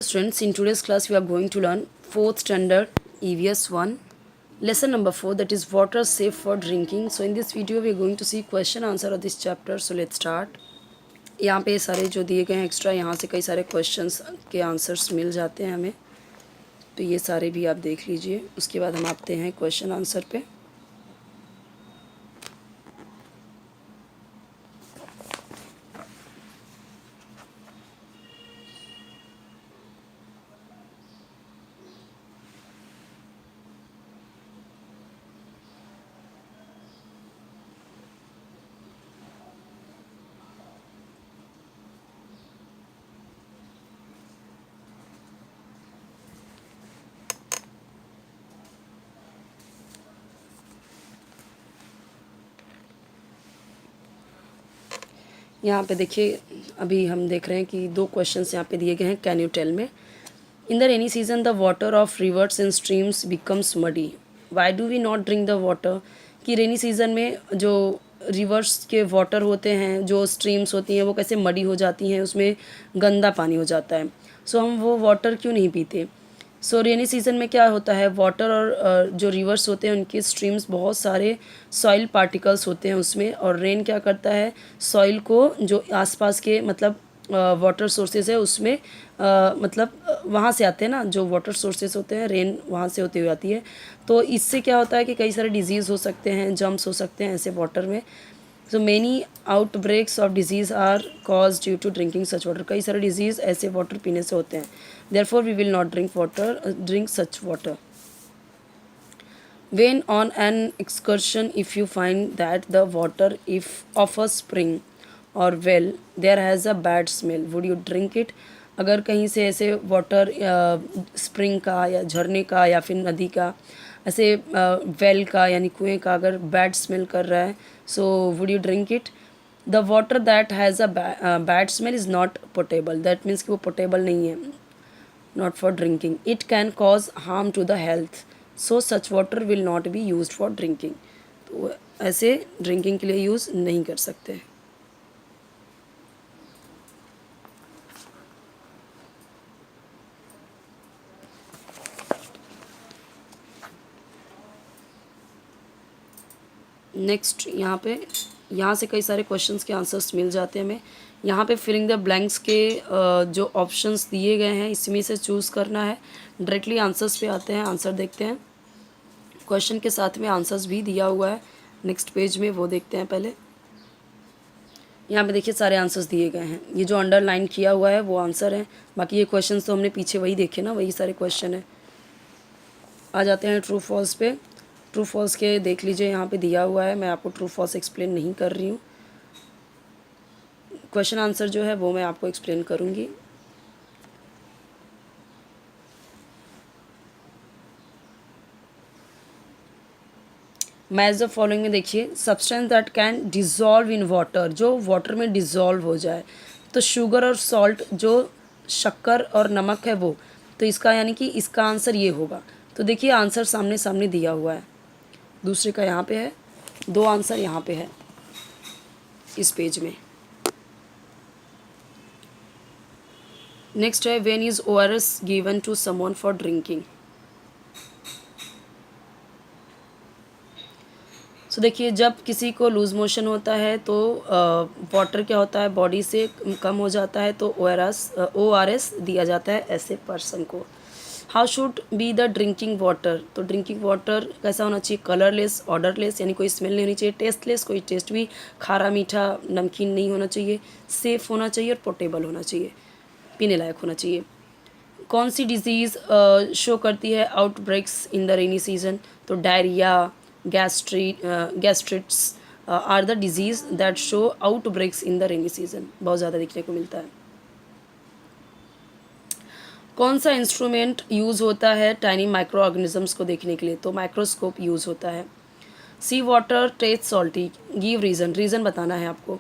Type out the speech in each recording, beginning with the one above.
Students, in today's class we are going to learn 4th standard EVS 1 lesson number 4, that is water safe for drinking. So in this video we are going to see question answer of this chapter. So let's start. यहाँ पे सारे जो दिए गए हैं extra, यहाँ से कई सारे क्वेश्चंस के आंसर्स मिल जाते हैं हमें, तो ये सारे भी आप देख लीजिए। उसके बाद हम आते हैं क्वेश्चन आंसर पे। यहाँ पे देखिए, अभी हम देख रहे हैं कि दो क्वेश्चंस यहाँ पे दिए गए हैं। Can you tell me, in the rainy season the water of rivers and streams becomes muddy, why do we not drink the water. कि रेनी सीजन में जो रिवर्स के वाटर होते हैं, जो स्ट्रीम्स होती हैं, वो कैसे मडी हो जाती हैं, उसमें गंदा पानी हो जाता है। सो हम वो वाटर क्यों नहीं पीते। सो रेनी सीज़न में क्या होता है, वाटर और जो रिवर्स होते हैं उनके स्ट्रीम्स बहुत सारे सॉइल पार्टिकल्स होते हैं उसमें, और रेन क्या करता है, सॉइल को जो आसपास के मतलब वाटर सोर्सेज है उसमें वहाँ से आते हैं ना, जो वाटर सोर्सेज होते हैं, रेन वहाँ से होती हुई आती है। तो इससे क्या होता है कि कई सारे डिजीज़ हो सकते हैं, जम्स हो सकते हैं ऐसे वाटर में। So many outbreaks of diseases are cause due to drinking such water. कई सारे डिजीज़ ऐसे वाटर पीने से होते हैं। Therefore we will not drink such water. When on an excursion, if you find that the water if of a spring or well there has a bad smell, would you drink it? अगर कहीं से ऐसे water spring का या झरने का या फिर नदी का ऐसे वेल का यानी कुएं का अगर बैड स्मेल कर रहा है, so would you drink it. The water that has a bad smell is not potable, that means कि वो पोटेबल नहीं है, not for drinking. It can cause harm to the health, so such water will not be use for drinking. तो ऐसे drinking के लिए use नहीं कर सकते। नेक्स्ट यहाँ से कई सारे क्वेश्चंस के आंसर्स मिल जाते हैं हमें। यहाँ पे फिलिंग द ब्लैंक्स के जो ऑप्शंस दिए गए हैं इसमें से चूज़ करना है। डायरेक्टली आंसर्स पे आते हैं, आंसर देखते हैं। क्वेश्चन के साथ में आंसर्स भी दिया हुआ है नेक्स्ट पेज में, वो देखते हैं पहले। यहाँ पे देखिए सारे आंसर्स दिए गए हैं, ये जो अंडरलाइन किया हुआ है वो आंसर है, बाकी ये क्वेश्चन तो हमने पीछे वही देखे ना, वही सारे क्वेश्चन है। आ जाते हैं ट्रू फॉल्स पे। ट्रू फॉल्स के देख लीजिए, यहाँ पे दिया हुआ है, मैं आपको ट्रू फॉल्स एक्सप्लेन नहीं कर रही हूँ। क्वेश्चन आंसर जो है वो मैं आपको एक्सप्लेन करूँगी। मैच द फॉलोइंग में देखिए, substance that can dissolve in water, जो वाटर में डिज़ोल्व हो जाए। तो शुगर और सॉल्ट, जो शक्कर और नमक है वो, तो इसका यानी कि इसका आंसर ये होगा। तो देखिए आंसर सामने सामने दिया हुआ है, दूसरे का यहाँ पे है, दो आंसर यहाँ पे है इस पेज में। नेक्स्ट है, when is ORS given to someone for drinking. So देखिए, जब किसी को लूज मोशन होता है तो वाटर क्या होता है, बॉडी से कम हो जाता है, तो ORS दिया जाता है ऐसे पर्सन को। How should be the drinking water, तो ड्रिंकिंग वाटर कैसा होना चाहिए, कलरलेस, ऑर्डरलेस यानी कोई स्मेल नहीं होनी चाहिए, टेस्टलेस, कोई टेस्ट भी खारा मीठा नमकीन नहीं होना चाहिए, सेफ़ होना चाहिए और पोर्टेबल होना चाहिए, पीने लायक होना चाहिए। कौन सी डिजीज़ शो करती है outbreaks in the rainy season, तो diarrhoea, gastritis are the disease that show outbreaks in the rainy season, बहुत ज़्यादा देखने को मिलता है। कौन सा इंस्ट्रूमेंट यूज़ होता है टाइनी माइक्रो ऑर्गेनिजम्स को देखने के लिए, तो माइक्रोस्कोप यूज़ होता है। Sea water taste salty, give reason, reason बताना है आपको।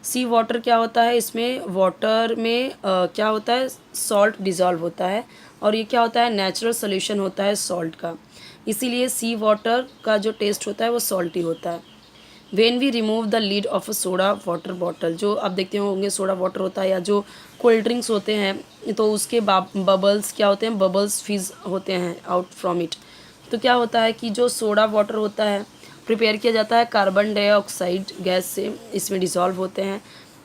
सी वाटर क्या होता है, इसमें वाटर में क्या होता है, सॉल्ट डिज़ोल्व होता है, और ये क्या होता है, नेचुरल सोल्यूशन होता है सॉल्ट का, इसीलिए सी वाटर का जो टेस्ट होता है वो सॉल्टी होता है। When we remove the lid of a soda water bottle, जो आप देखते होंगे सोडा वाटर होता है या जो कोल्ड ड्रिंक्स होते हैं तो उसके बबल्स क्या होते हैं, बबल्स फिज होते हैं आउट फ्रॉम इट। तो क्या होता है कि जो सोडा वाटर होता है प्रिपेयर किया जाता है कार्बन डाइऑक्साइड गैस से, इसमें डिसॉल्व होते हैं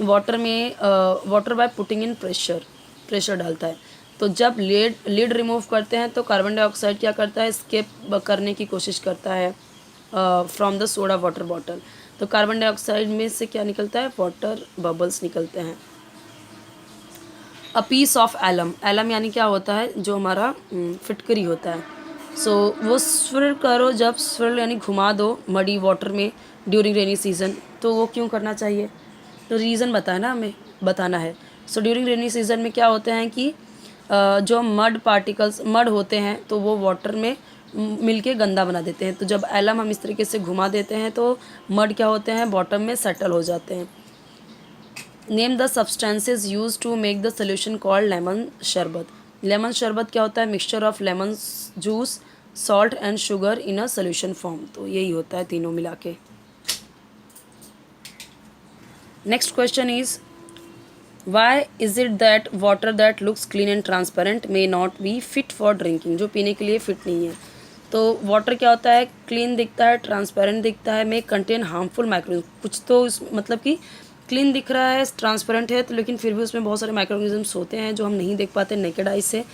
वाटर में, water by putting in pressure डालता है। तो जब लीड रिमूव करते हैं तो कार्बन डाइऑक्साइड क्या करता है, स्केप करने की कोशिश करता है from the soda water bottle. तो कार्बन डाइऑक्साइड में से क्या निकलता है, वाटर बबल्स निकलते हैं। A piece of alum, alum यानी क्या होता है, जो हमारा फिटकरी होता है। सो वो स्विर्ल करो, जब स्विर्ल यानी घुमा दो मडी वाटर में ड्यूरिंग रेनी सीजन, तो वो क्यों करना चाहिए, तो रीज़न बताना हमें बताना है। सो ड्यूरिंग रेनी सीजन में क्या होते हैं कि जो मड पार्टिकल्स मड होते हैं तो वो वाटर में मिलके गंदा बना देते हैं। तो जब एलम हम इस तरीके से घुमा देते हैं तो मड क्या होते हैं, बॉटम में सेटल हो जाते हैं। Name the substances use to make the solution called lemon sharbat. Lemon शरबत क्या होता है, mixture of lemon juice salt and sugar in a solution form. तो यही होता है तीनों मिला के। Next question is why is it that water that looks clean and transparent may not be fit for drinking, जो पीने के लिए फिट नहीं है। तो वाटर क्या होता है, क्लीन दिखता है, ट्रांसपेरेंट दिखता है, मे कंटेन हार्मफुल माइक्रो, कुछ तो इस मतलब कि क्लीन दिख रहा है, ट्रांसपेरेंट है, तो लेकिन फिर भी उसमें बहुत सारे माइक्रोऑर्गेनिजम्स होते हैं जो हम नहीं देख पाते नेकेड आई से।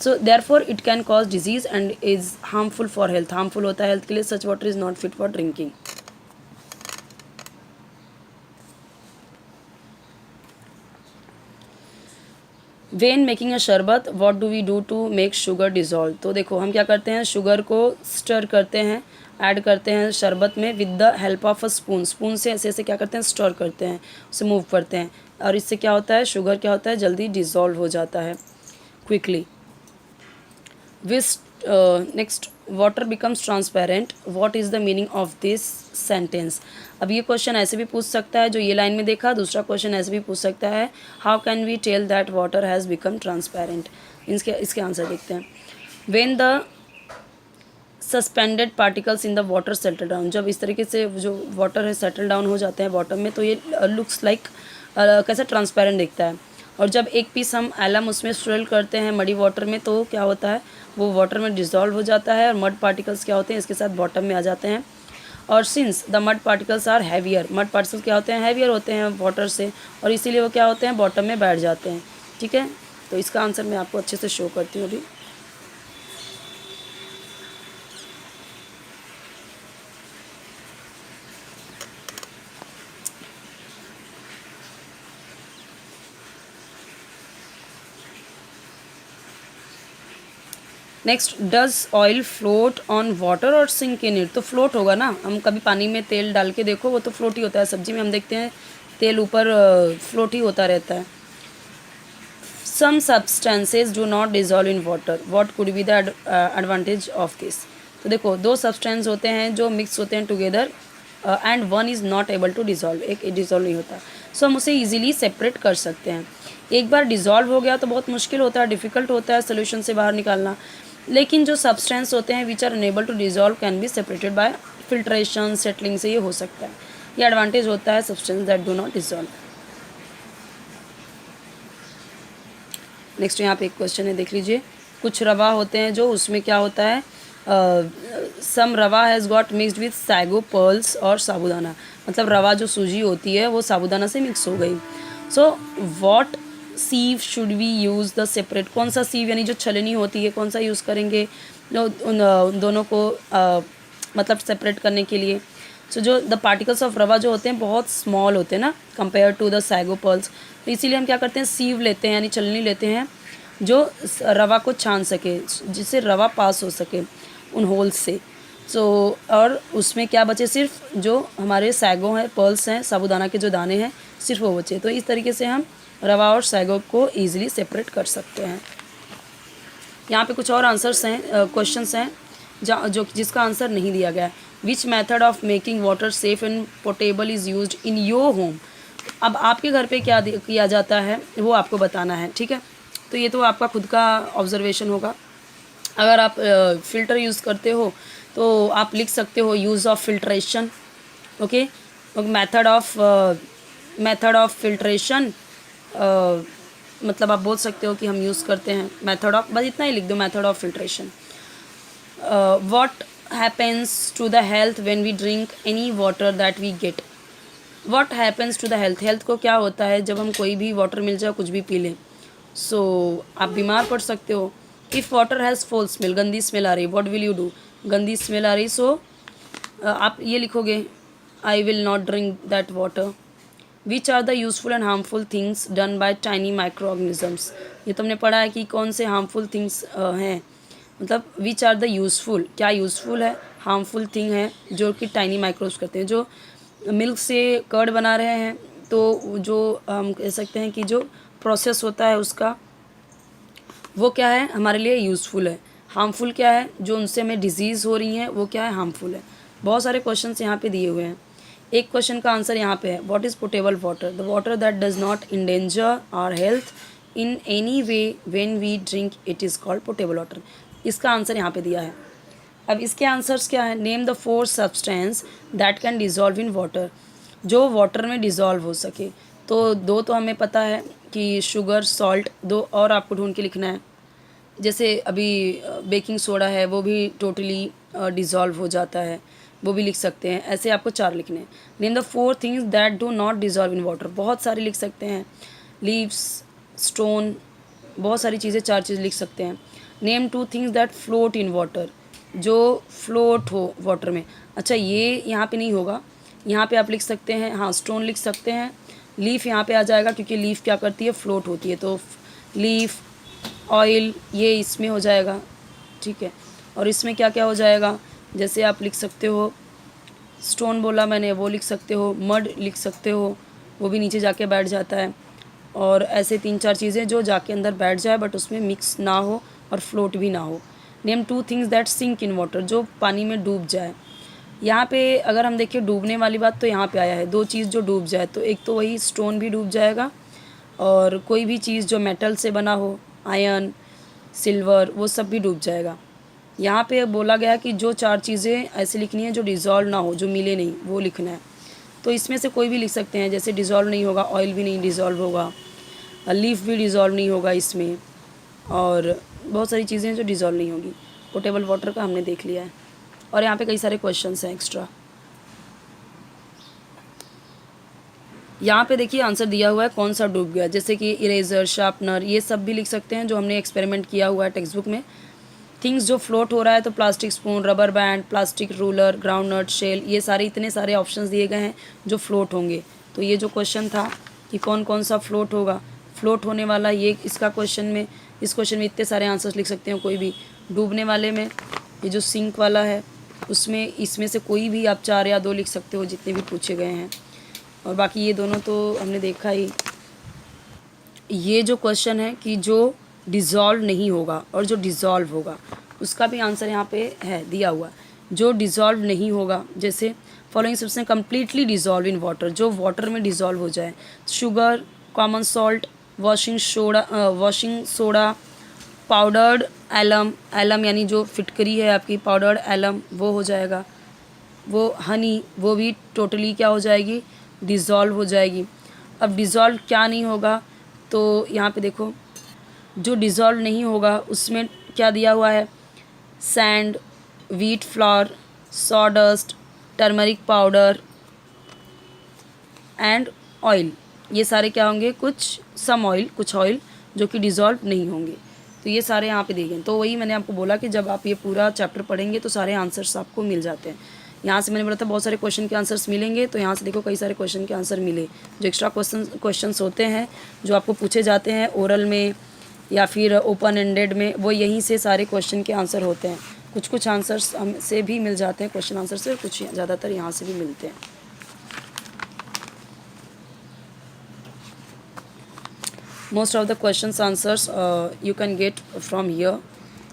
So therefore it can cause disease and is harmful for health, harmful होता है हेल्थ के लिए। Such water is not fit for drinking. When making a sharbat what do we do to make sugar dissolve. तो देखो हम क्या करते हैं, शुगर को स्टर करते हैं, ऐड करते हैं शरबत में with the help of a spoon, spoon से ऐसे ऐसे क्या करते हैं, स्टर करते हैं, उसे मूव करते हैं, और इससे क्या होता है, शुगर क्या होता है, जल्दी डिज़ोल्व हो जाता है quickly. Which next water becomes transparent, what is the meaning of this sentence. अब ये क्वेश्चन ऐसे भी पूछ सकता है जो ये लाइन में देखा, दूसरा क्वेश्चन ऐसे भी पूछ सकता है how can we tell that water has become transparent. इसके आंसर देखते हैं। When the suspended particles in the water settle down, जब इस तरीके से जो वाटर है सेटल डाउन हो जाते हैं बॉटम में, तो ये लुक्स लाइक कैसे ट्रांसपेरेंट दिखता है। और जब एक पीस हम एलम उसमें स्विर्ल करते हैं मडी वाटर में, तो क्या होता है, वो वाटर में डिज़ोल्व हो जाता है और मड पार्टिकल्स क्या होते हैं, इसके साथ बॉटम में आ जाते हैं। और since the mud particles are heavier, mud particles क्या होते हैं, हैवियर होते हैं वाटर से, और इसीलिए वो क्या होते हैं, बॉटम में बैठ जाते हैं। ठीक है, तो इसका आंसर मैं आपको अच्छे से शो करती हूँ अभी। Next, does oil float on water और सिंक इन इट। तो फ्लोट होगा ना, हम कभी पानी में तेल डाल के देखो, वो तो फ्लोट ही होता है। सब्जी में हम देखते हैं तेल ऊपर फ्लोट ही होता रहता है। Some substances do not dissolve in water, what could be the advantage of this. तो देखो दो सब्सटेंस होते हैं जो मिक्स होते हैं together and one is not able to dissolve, एक डिजॉल्व नहीं होता। सो हम उसे ईजिली सेपरेट कर सकते हैं। एक बार डिजॉल्व हो गया तो बहुत मुश्किल होता है, डिफ़िकल्ट होता है सोल्यूशन से बाहर निकालना। लेकिन जो सब्सटेंस होते हैं which are unable to dissolve can be separated by filtration settling से, ये हो सकता है। ये एडवांटेज होता है substance that do not dissolve. Next यहाँ पे एक क्वेश्चन है, देख लीजिए। कुछ रवा होते हैं जो उसमें क्या होता है, सम रवा has got mixed with sago pearls और साबुदाना, मतलब रवा जो सूजी होती है वो साबुदाना से मिक्स हो गई। So what sieve should we use the separate, कौन सा सीव यानी जो छलनी होती है कौन सा यूज़ करेंगे उन दोनों को मतलब सेपरेट करने के लिए। सो जो द पार्टिकल्स ऑफ रवा जो होते हैं बहुत स्मॉल होते हैं ना compare to the sago pearls, तो इसीलिए हम क्या करते हैं, सीव लेते हैं यानी छलनी लेते हैं जो रवा को छान सके, जिससे रवा पास हो सके उन होल्स से। सो और उसमें क्या बचे, सिर्फ जो हमारे सैगो हैं, पर्ल्स हैं, साबुदाना के जो दाने हैं, सिर्फ वो बचे। तो इस तरीके से हम रवा और सैगो को ईजिली सेपरेट कर सकते हैं। यहाँ पे कुछ और आंसर्स हैं, क्वेश्चंस हैं जिसका आंसर नहीं दिया गया है। Which method of making water safe and portable is used in your home. अब आपके घर पे क्या किया जाता है वो आपको बताना है, ठीक है। तो ये तो आपका खुद का ऑब्जर्वेशन होगा। अगर आप फ़िल्टर यूज़ करते हो तो आप लिख सकते हो use of filtration, okay, method of filtration, मतलब आप बोल सकते हो कि हम यूज़ करते हैं मेथड ऑफ, बस इतना ही लिख दो, method of filtration. What happens to the health when we drink any water that we get. What happens to the health, health को क्या होता है जब हम कोई भी वाटर मिल जाए, कुछ भी पी लें। सो आप बीमार पड़ सकते हो। If water has foul smell, गंदी स्मेल आ रही, व्हाट विल यू डू, गंदी स्मेल आ रही, सो आप ये लिखोगे, I will not drink that water. Which are the useful and harmful things done by tiny micro organisms, ये तुमने पढ़ा है कि कौन से हार्मफुल थिंग्स हैं, मतलब विच आर द यूज़फुल, क्या यूज़फुल है, हार्मफुल थिंग है जो कि टाइनी माइक्रोब्स करते हैं। जो मिल्क से कर्ड बना रहे हैं, तो जो हम कह सकते हैं कि जो प्रोसेस होता है उसका, वो क्या है हमारे लिए यूज़फुल है। हार्मफुल क्या है, जो उनसे हमें डिजीज़ हो रही हैं, वो क्या है, हार्मफुल है। बहुत सारे क्वेश्चंस यहाँ पे दिए हुए हैं। एक क्वेश्चन का आंसर यहाँ पे है, what is potable water, the water that does not endanger our health in any way when we drink it is called potable water. इसका आंसर यहाँ पे दिया है। अब इसके आंसर्स क्या है, name the 4 substance that can dissolve in water, जो वाटर में डिज़ोल्व हो सके। तो दो तो हमें पता है कि शुगर, सॉल्ट, दो और आपको ढूंढ के लिखना है। जैसे अभी बेकिंग सोडा है, वो भी टोटली डिज़ोल्व हो जाता है, वो भी लिख सकते हैं। ऐसे आपको 4 लिखने हैं। Name the 4 things that do not dissolve in water, बहुत सारे लिख सकते हैं, लीव्स, स्टोन, बहुत सारी चीज़ें, 4 चीज़ लिख सकते हैं। Name 2 things that float in water, जो फ्लोट हो वाटर में। अच्छा, ये यहाँ पे नहीं होगा, यहाँ पे आप लिख सकते हैं, हाँ स्टोन लिख सकते हैं। लीफ यहाँ पे आ जाएगा क्योंकि लीफ क्या करती है, फ्लोट होती है, तो लीफ, ऑयल, ये इसमें हो जाएगा, ठीक है। और इसमें क्या क्या हो जाएगा, जैसे आप लिख सकते हो, स्टोन बोला मैंने, वो लिख सकते हो, मड लिख सकते हो, वो भी नीचे जाके बैठ जाता है। और ऐसे 3-4 चीज़ें जो जाके अंदर बैठ जाए बट उसमें मिक्स ना हो और फ्लोट भी ना हो। Name 2 things that sink in water, जो पानी में डूब जाए। यहाँ पे अगर हम देखें डूबने वाली बात, तो यहाँ पे आया है 2 चीज़ जो डूब जाए, तो एक तो वही स्टोन भी डूब जाएगा, और कोई भी चीज़ जो मेटल से बना हो, आयरन, सिल्वर, वो सब भी डूब जाएगा। यहाँ पे बोला गया कि जो 4 चीज़ें ऐसे लिखनी है जो डिज़ोल्व ना हो, जो मिले नहीं, वो लिखना है। तो इसमें से कोई भी लिख सकते हैं, जैसे डिज़ोल्व नहीं होगा, ऑयल भी नहीं डिज़ोल्व होगा, लीफ भी डिज़ोल्व नहीं होगा इसमें, और बहुत सारी चीज़ें जो डिज़ोल्व नहीं होगी। पोटेबल वाटर का हमने देख लिया है। और यहाँ पे कई सारे क्वेश्चंस हैं एक्स्ट्रा। यहाँ पे देखिए आंसर दिया हुआ है कौन सा डूब गया, जैसे कि इरेजर, शार्पनर, ये सब भी लिख सकते हैं जो हमने एक्सपेरिमेंट किया हुआ है टेक्स्ट बुक में। थिंग्स जो फ्लोट हो रहा है, तो plastic spoon, rubber band, plastic ruler, ground nut, shell, ये सारे इतने सारे ऑप्शंस दिए गए हैं जो फ्लोट होंगे। तो ये जो क्वेश्चन था कि कौन कौन सा फ्लोट होगा, फ्लोट होने वाला, ये इसका क्वेश्चन में, इस क्वेश्चन में इतने सारे आंसर्स लिख सकते हो कोई भी। डूबने वाले में ये जो सिंक वाला है, उसमें इसमें से कोई भी आप 4 या 2 लिख सकते हो जितने भी पूछे गए हैं। और बाकी ये दोनों तो हमने देखा ही। ये जो क्वेश्चन है कि जो डिज़ोल्व नहीं होगा और जो डिज़ोल्व होगा, उसका भी आंसर यहाँ पे है दिया हुआ। जो डिज़ोल्व नहीं होगा, जैसे following substance completely dissolve in water, जो वाटर में डिज़ोल्व हो जाए, sugar, common salt, washing soda, powdered alum, alum यानी जो फिटकरी है आपकी, पाउडर्ड एलम, वो हो जाएगा। वो हनी, वो भी टोटली क्या हो जाएगी, डिज़ोल्व हो जाएगी। अब डिज़ोल्व क्या नहीं होगा, तो यहाँ पे देखो, जो डिज़ोल्व नहीं होगा उसमें क्या दिया हुआ है, sand, wheat flour, sawdust, turmeric powder and oil, ये सारे क्या होंगे, कुछ सम ऑयल, कुछ ऑयल जो कि डिज़ोल्व नहीं होंगे। तो ये सारे यहाँ पे दिए गए। तो वही मैंने आपको बोला कि जब आप ये पूरा चैप्टर पढ़ेंगे तो सारे आंसर्स आपको मिल जाते हैं। यहाँ से मैंने बोला था बहुत सारे क्वेश्चन के आंसर्स मिलेंगे, तो यहाँ से देखो कई सारे क्वेश्चन के आंसर मिले। जो एक्स्ट्रा क्वेश्चंस होते हैं जो आपको पूछे जाते हैं ओरल में या फिर ओपन एंडेड में, वो यहीं से सारे क्वेश्चन के आंसर होते हैं। कुछ कुछ आंसर्स हमसे भी मिल जाते हैं क्वेश्चन आंसर से, कुछ ज़्यादातर यहाँ से भी मिलते हैं। Most of the questions answers you can get from here,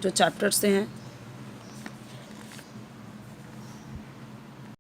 जो चैप्टर से हैं।